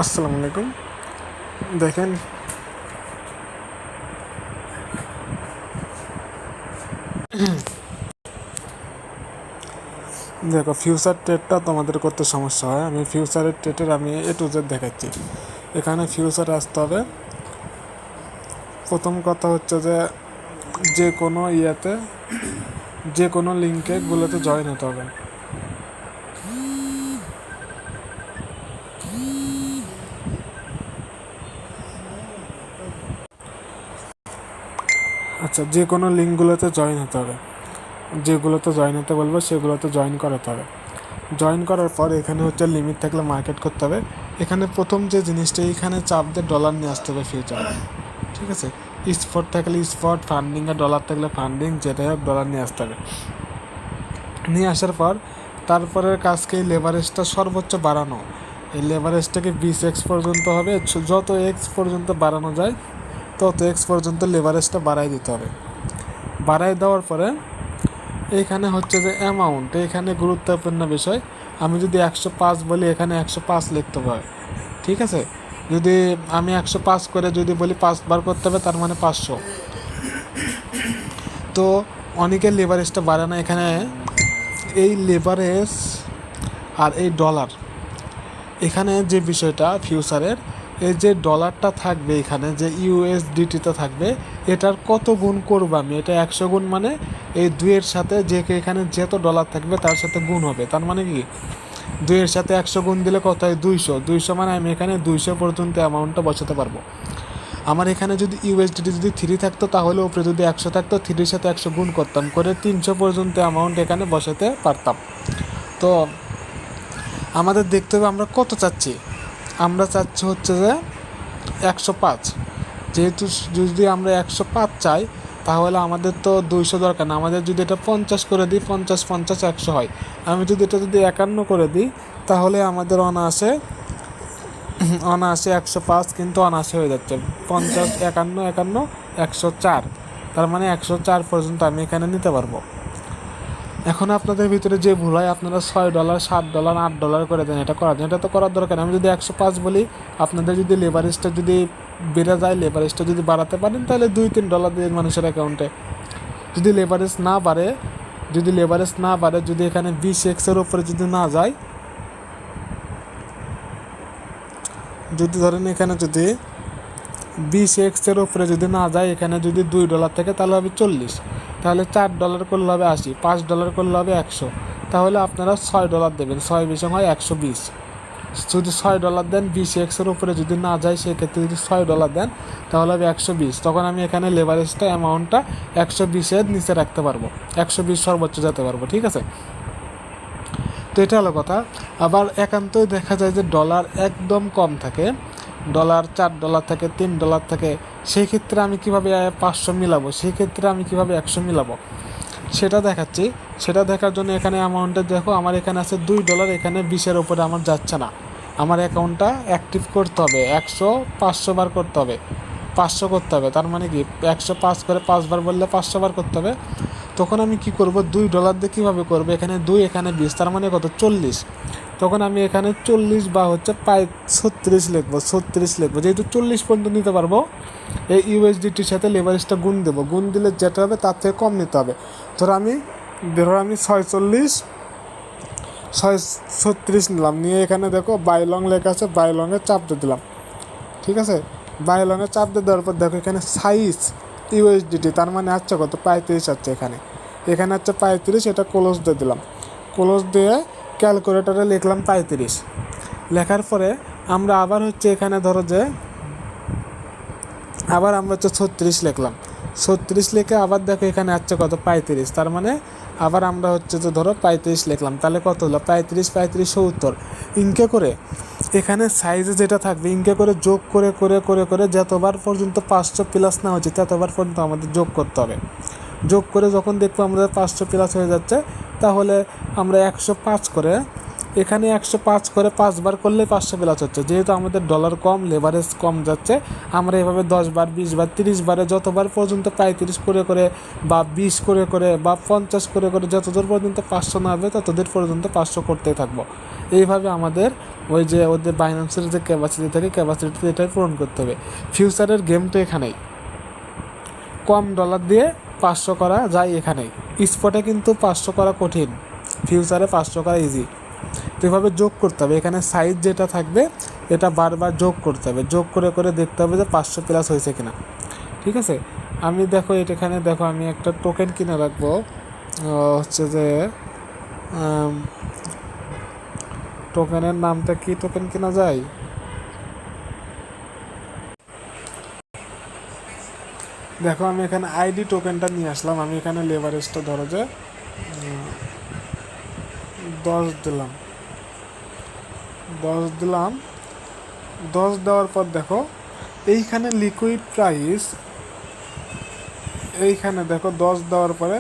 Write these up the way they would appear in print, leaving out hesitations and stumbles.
আসসালামু আলাইকুম। দেখেন দেখো, ফিউচার ট্রেডটা তোমাদের করতে সমস্যা হয়। আমি ফিউচারের ট্রেডের আমি A to Z দেখাচ্ছি। এখানে ফিউচারে আসতে হবে। প্রথম কথা হচ্ছে যে কোনো যে কোনো লিঙ্কগুলোতে জয়েন হতে হবে। আচ্ছা, যে কোনো লিঙ্কগুলোতে জয়েন হতে হবে। যেগুলোতে জয়েন হতে বলবো সেগুলোতে জয়েন করাতে হবে। জয়েন করার পর এখানে হচ্ছে লিমিট থাকলে মার্কেট করতে হবে। এখানে প্রথম যে জিনিসটা, এইখানে চাপ দিয়ে ডলার নিয়ে আসতে হবে ফিউচারে। ঠিক আছে, স্পট থাকলে স্পট, ফান্ডিং আর ডলার থাকলে ফান্ডিং, যেটাই হোক ডলার নিয়ে আসতে হবে। নিয়ে আসার পর তারপরের কাজকে এই লেভারেজটা সর্বোচ্চ বাড়ানো। এই লেভারেজটাকে 20x পর্যন্ত হবে। যত এক্স পর্যন্ত বাড়ানো যায় তত এক্স পর্যন্ত লেভারেজটা বাড়াই দিতে হবে। বাড়াই দেওয়ার পরে এইখানে হচ্ছে যে অ্যামাউন্ট, এখানে গুরুত্বপূর্ণ বিষয়। আমি যদি 105 বলি, এখানে 105 লিখতে হবে। ঠিক আছে, যদি আমি 105 করে যদি বলি 5 বার করতে হবে, তার মানে 500। তো অনেকের লেভারেজটা বাড়ে না। এখানে এই লেভারেজ আর এই ডলার, এখানে যে বিষয়টা ফিউচারের, এই যে ডলারটা থাকবে, এখানে যে ইউএসডিটিটা থাকবে, এটার কত গুণ করবো আমি? এটা 100 গুণ, মানে এই 2-এর সাথে যে এখানে যত ডলার থাকবে তার সাথে গুণ হবে। তার মানে কি 2-এর সাথে 100 গুণ দিলে কত হয়? 200 মানে আমি এখানে 200 পর্যন্ত অ্যামাউন্টটা বসাতে পারবো। আমার এখানে যদি ইউএসডিটি যদি 3 থাকতো, তাহলে উপরে যদি 100 থাকতো, 3-এর সাথে 100 গুণ করতাম করে 300 পর্যন্ত অ্যামাউন্ট এখানে বসাতে পারতাম। তো আমাদের দেখতে হবে আমরা কত চাচ্ছি। আমরা চাচ্ছি হচ্ছে যে 105। যেহেতু যদি আমরা 105 চাই, তাহলে আমাদের তো 200 দরকার না। আমাদের যদি এটা 50 করে দিই, 50 50 100 হয়। আমি যদি এটা 51 করে দিই, তাহলে আমাদের অনায়াসে 105 কিন্তু অনায়াসে হয়ে যাচ্ছে। 50 51 51 104, তার মানে 104 পর্যন্ত আমি এখানে নিতে পারবো। এখন আপনাদের ভিতরে যে ভুল হয়, আপনারা $6 $7 $8 করে দেন। এটা করা যায়, এটা তো করার দরকার। আমি যদি 105 বলি, আপনাদের যদি লেভারেজটা যদি বেড়ে যায়, লেভারেজটা যদি বাড়াতে পারেন, তাহলে $2-3 দিন মানুষের অ্যাকাউন্টে। যদি লেভারেজ না বাড়ে, যদি এখানে 20x-এর উপরে যদি না যায়, যদি ধরেন এখানে যদি 20x-এর উপরে যদি না যায়, এখানে যদি $2 থাকে, তাহলে হবে 40। তাহলে $4 করলে হবে 80, $5 করলে হবে 100। তাহলে আপনারা $6 দেবেন। 6 বেশি হয় 120। যদি $6 দেন, 20x-এর উপরে যদি না যায়, সেক্ষেত্রে যদি $6 দেন, তাহলে হবে 120। তখন আমি এখানে লেভারেজটা অ্যামাউন্টটা 120-এর নিচে রাখতে পারবো, 120 সর্বোচ্চ যেতে পারবো। ঠিক আছে, তো এটা হলো কথা। আবার একান্তই দেখা যায় যে ডলার একদম কম থাকে, ডলার $4 থাকে, $3 থাকে। সেই ক্ষেত্রে আমি কীভাবে 500 মিলাবো, সেই ক্ষেত্রে আমি কীভাবে 100 মিলাবো, সেটা দেখাচ্ছি। সেটা দেখার জন্য এখানে অ্যামাউন্টে দেখো, আমার এখানে আছে $2। এখানে 20-এর উপরে আমার যাচ্ছে না। আমার অ্যাকাউন্টটা অ্যাক্টিভ করতে হবে, 500 বার করতে হবে, 500 করতে হবে। তার মানে কি 105 করে 5 বার বললে 500 বার করতে হবে। তখন আমি কি করব? $2 দিয়ে কীভাবে করবো? এখানে 2, এখানে 20, তার মানে কত? 40। তখন আমি এখানে 40 বা হচ্ছে 36 লিখবো, 36 লিখবো। যেহেতু 40 পর্যন্ত নিতে পারবো, এই ইউএসডিটির সাথে লেভারেজটা গুণ দেবো। গুণ দিলে যেটা হবে তার থেকে কম নিতে হবে। ধরো আমি 36 নিলাম, নিয়ে এখানে দেখো বাই লং লেখা আছে, বাই লংয়ে চাপ দিয়ে দিলাম। ঠিক আছে, বাই লংয়ে চাপ দিয়ে দেওয়ার পর দেখো এখানে সাইজ ইউএসডিটি, তার মানে হচ্ছে কত? 35 আছে। এখানে হচ্ছে 35। এটা ক্লোজ দিয়ে দিলাম। ক্লোজ দিয়ে ক্যালকুলেটারে লিখলাম 35। লেখার পরে আমরা আবার হচ্ছে এখানে ধরো যে আবার আমরা হচ্ছে 36 লিখলাম। 36 লিখে আবার দেখো এখানে আসছে কত? 35। তার মানে আবার আমরা হচ্ছে যে ধরো 35 লিখলাম। তাহলে কত হলো? 35 35 70। ইনকে করে এখানে সাইজে যেটা থাকবে, ইনকে করে যোগ করে করে করে করে যতবার পর্যন্ত 500 প্লাস না হচ্ছে, ততবার পর্যন্ত আমাদের যোগ করতে হবে। যোগ করে যখন দেখবো আমাদের 500 প্লাস হয়ে যাচ্ছে, তাহলে আমরা 105 করে এখানে 105 করে 5 বার করলে 500 প্লাস হচ্ছে। যেহেতু আমাদের ডলার কম, লেভারেজ কম যাচ্ছে, আমরা এভাবে 10 বার 20 বার 30 বারে যতবার পর্যন্ত 35 করে করে বা 20 করে করে বা 50 করে করে যতদূর পর্যন্ত 500 না হবে ততদূর পর্যন্ত 500 করতেই থাকবো। এইভাবে আমাদের ওই যে ওদের বাইন্যান্সের যে ক্যাপাসিটি থাকে ক্যাপাসিটি এটাই পূরণ করতে হবে। ফিউচারের গেমটা এখানেই, কম ডলার দিয়ে 500 করা যায় এখানেই। স্পটে কিন্তু 500 করা কঠিন, ফিউচারে 500 করা ইজি। তো এভাবে যোগ করতে হবে, এখানে সাইজ যেটা থাকবে এটা বারবার যোগ করতে হবে, যোগ করে করে দেখতে হবে যে 500 প্লাস হয়েছে কিনা। ঠিক আছে, আমি দেখো এখানে দেখো আমি একটা টোকেন কিনে রাখবো, হচ্ছে যে টোকেনের নামটা কি, টোকেন কেনা যায়, দেখো আমি এখানে আইডি টোকেনটা নিয়ে আসলাম। আমি এখানে লেভারেজটা ধরো যে 10 দিলাম, 10 দিলাম। 10 দেওয়ার পর দেখো এইখানে লিকুইড প্রাইস, এইখানে দেখো 10 দেওয়ার পরে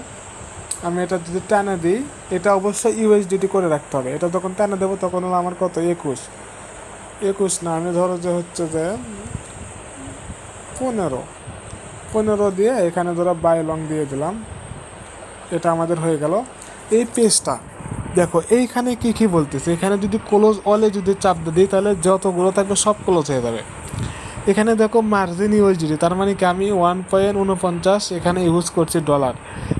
আমি এটা যদি টানে দিই, এটা অবশ্যই ইউএসডিটি করে রাখতে হবে। এটা যখন টানে দেবো তখন হলো আমার কত, 21 না, আমি ধরো যে হচ্ছে যে 15 দিয়ে এখানে ধরো বাই লং দিয়ে দিলাম। এটা আমাদের হয়ে গেল। এই পেজটা দেখো এইখানে কি কি বলতেছে, এখানে যদি ক্লোজ অলে যদি চাপ দিই তাহলে যতগুলো থাকবে সব ক্লোজ হয়ে যাবে। এখানে দেখো মার্জিন ইউএসডি, তার মানে কি আমি 1.49 এখানে ইউজ করছি ডলার,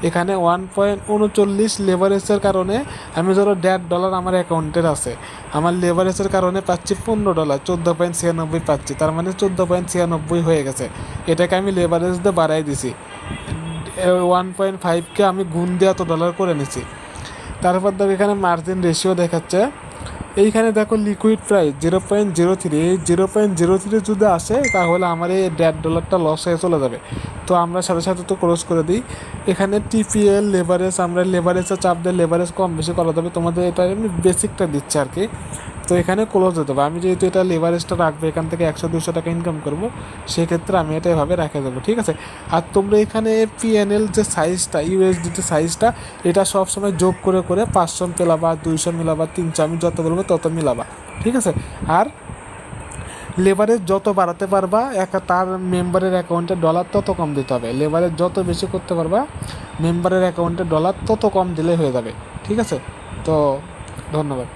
এখানে 1.39 লেভারেজের কারণে আমি ধরো $1.5 আমার অ্যাকাউন্টের আছে, আমার লেভারেজের কারণে পাচ্ছি $15, 14.96 পাচ্ছি, তার মানে 14.96 হয়ে গেছে। এটাকে আমি লেভারেজ দিয়ে বাড়াই দিছি, 1.5কে আমি গুণ দিয়ে এত ডলার করে নিছি। তারপর দেখো এখানে মার্জিন রেশিও দেখাচ্ছে, এইখানে দেখো লিকুইড প্রাইস 0.03, এই 0.03 যদি আসে তাহলে আমার এই $1.5 লস হয়ে চলে যাবে। তো আমরা সাথে সাথে তো ক্লোজ করে দিই। এখানে টিপিএল লেভারেজ, আমরা লেভারেজে চাপ দিয়ে লেভারেজ কম বেশি করা যাবে, তোমাদের এটা আমি বেসিকটা দিচ্ছি আর কি। তো এখানে ক্লোজ হতে হবে, আমি যেহেতু এটা লেভারেজটা রাখবো এখান থেকে 100-200 টাকা ইনকাম করবো, সেক্ষেত্রে আমি এটা এভাবে রেখে দেবো। ঠিক আছে, আর তোমরা এখানে পিএনএল যে সাইজটা, ইউএসডিটি সাইজটা, এটা সবসময় যোগ করে করে 500 মিলাবা, 200 মিলাবা, 300, আমি যত বলবো তত মিলাবা। ঠিক আছে, আর লেভারেজ যত বাড়াতে পারবা তার মেম্বারের অ্যাকাউন্টে ডলার তত কম দিতে হবে। লেভারেজ যত বেশি করতে পারবা মেম্বারের অ্যাকাউন্টে ডলার তত কম দিলে হয়ে যাবে। ঠিক আছে, তো ধন্যবাদ।